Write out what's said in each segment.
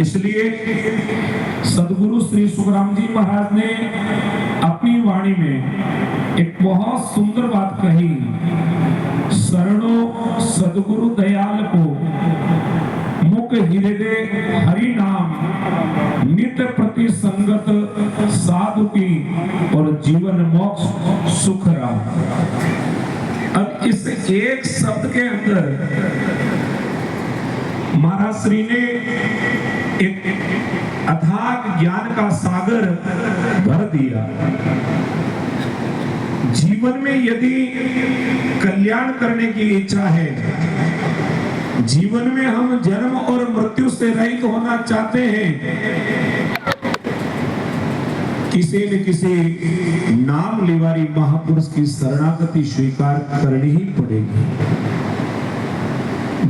इसलिए सदगुरु श्री सुखराम जी महाराज ने अपनी वाणी में एक बहुत सुंदर बात कही, शरणो सदगुरु दयाल को मुख हृदय हरि नाम नित्य प्रति संगत साधु की और जीवन मोक्ष सुख राम। अब इस एक शब्द के अंदर महाराज श्री ने एक अथाह ज्ञान का सागर भर दिया। जीवन में यदि कल्याण करने की इच्छा है, जीवन में हम जन्म और मृत्यु से रहित होना चाहते हैं, किसी न किसी नाम लेवारी महापुरुष की शरणागति स्वीकार करनी ही पड़ेगी।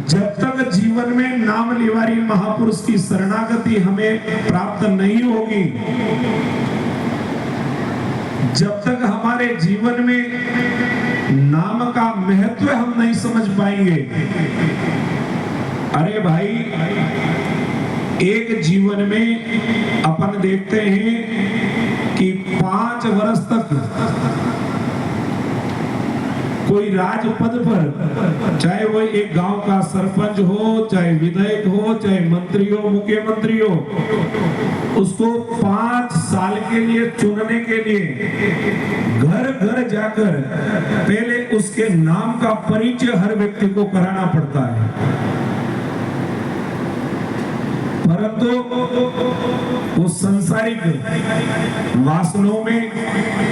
जब तक जीवन में नाम लेवारी महापुरुष की शरणागति हमें प्राप्त नहीं होगी, जब तक हमारे जीवन में नाम का महत्व हम नहीं समझ पाएंगे। अरे भाई, एक जीवन में अपन देखते हैं कि 5 वर्ष तक कोई राजपद पर, चाहे वो एक गांव का सरपंच हो, चाहे विधायक हो, चाहे मंत्री हो, मुख्यमंत्री हो, उसको 5 साल के लिए चुनने के लिए घर घर जाकर पहले उसके नाम का परिचय हर व्यक्ति को कराना पड़ता है। परंतु वो सांसारिक वासनाओं में,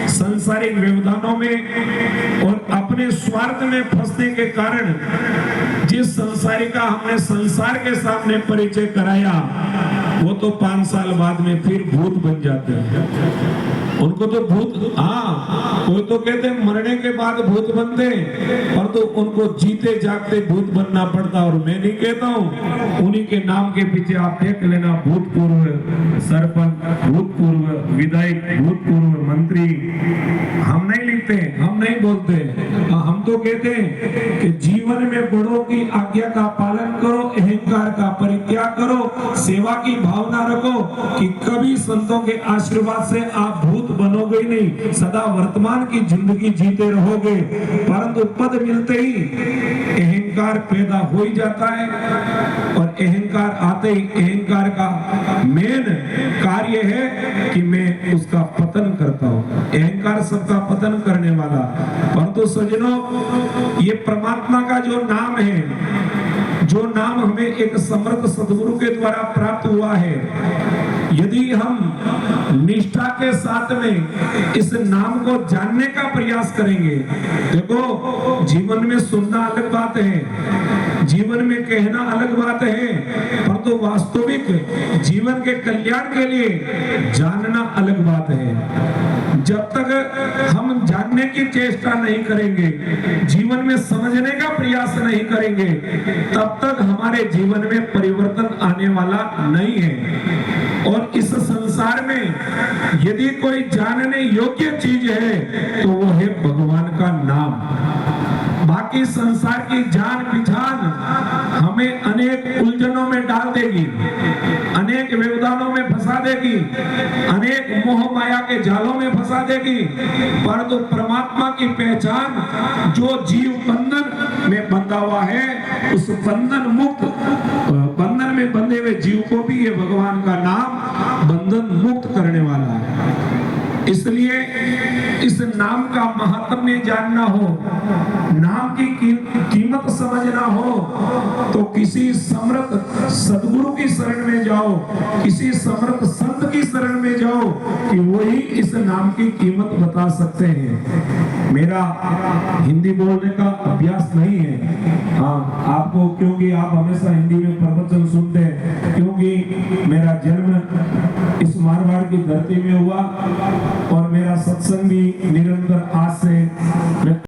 सांसारिक व्यवधानों में और अपने स्वार्थ में फंसने के कारण जिस संसारी का हमने संसार के सामने परिचय कराया, वो तो 5 साल बाद में फिर भूत बन जाते हैं। उनको तो भूत, कोई तो कहते हैं मरने के बाद भूत बनते, पर तो उनको जीते जागते भूत बनना पड़ता। और मैं नहीं कहता हूँ, उन्हीं के नाम के पीछे आप देख लेना, भूतपूर्व सरपंच, भूतपूर्व विधायक, भूतपूर्व मंत्री। हम नहीं लिखते, हम नहीं बोलते, हम तो कहते हैं कि जीवन में बड़ों की आज्ञा का पालन करो, अहंकार का परित्याग करो, सेवा की भावना रखो कि कभी संतों के आशीर्वाद से आप भूत बनोगे ही नहीं, सदा वर्तमान की जिंदगी जीते रहोगे। परंतु पद मिलते ही अहंकार पैदा हो ही जाता है, और अहंकार आते ही अहंकार का मेन कार्य है कि मैं उसका पतन करता हूँ। अहंकार सबका पतन करने वाला। परंतु सज्जनों, ये परमात्मा का जो नाम है, जो नाम हमें एक समर्थ सदगुरु के द्वारा प्राप्त हुआ है, यदि हम निष्ठा के साथ में इस नाम को जानने का प्रयास करेंगे, देखो जीवन में सुनना अलग बात है, जीवन में कहना अलग बात है, परंतु वास्तविक जीवन के कल्याण के लिए जानना अलग बात है। जब तक हम जानने की चेष्टा नहीं करेंगे, जीवन में समझने का प्रयास नहीं करेंगे, तब तक हमारे जीवन में परिवर्तन आने वाला नहीं है। और इस संसार में यदि कोई जानने योग्य चीज है तो वो है भगवान का नाम। बाकी संसार की जान पहचान हमें अनेक उलझनों में डाल देगी, अनेक व्यवधानों में फंसा देगी, अनेक मोह माया के जालों में फंसा देगी। परंतु परमात्मा की पहचान जो जीव बंधन में बंधा हुआ है, उस बंधन में बंधे हुए जीव को भी ये भगवान का नाम बंधन मुक्त करने वाला है। इसलिए इस नाम का महात्म्य जानना हो, नाम की कीमत समझना हो, तो किसी समर्थ सदगुरु की शरण में जाओ, किसी समर्थ संत की शरण में जाओ, कि वही इस नाम की कीमत बता सकते हैं। मेरा हिंदी बोलने का अभ्यास नहीं है, हाँ आपको, क्योंकि आप हमेशा हिंदी में प्रवचन सुनते हैं, क्योंकि मेरा जन्म इस मारवाड़ की धरती में हुआ और मेरा सत्संग भी निरंतर आज से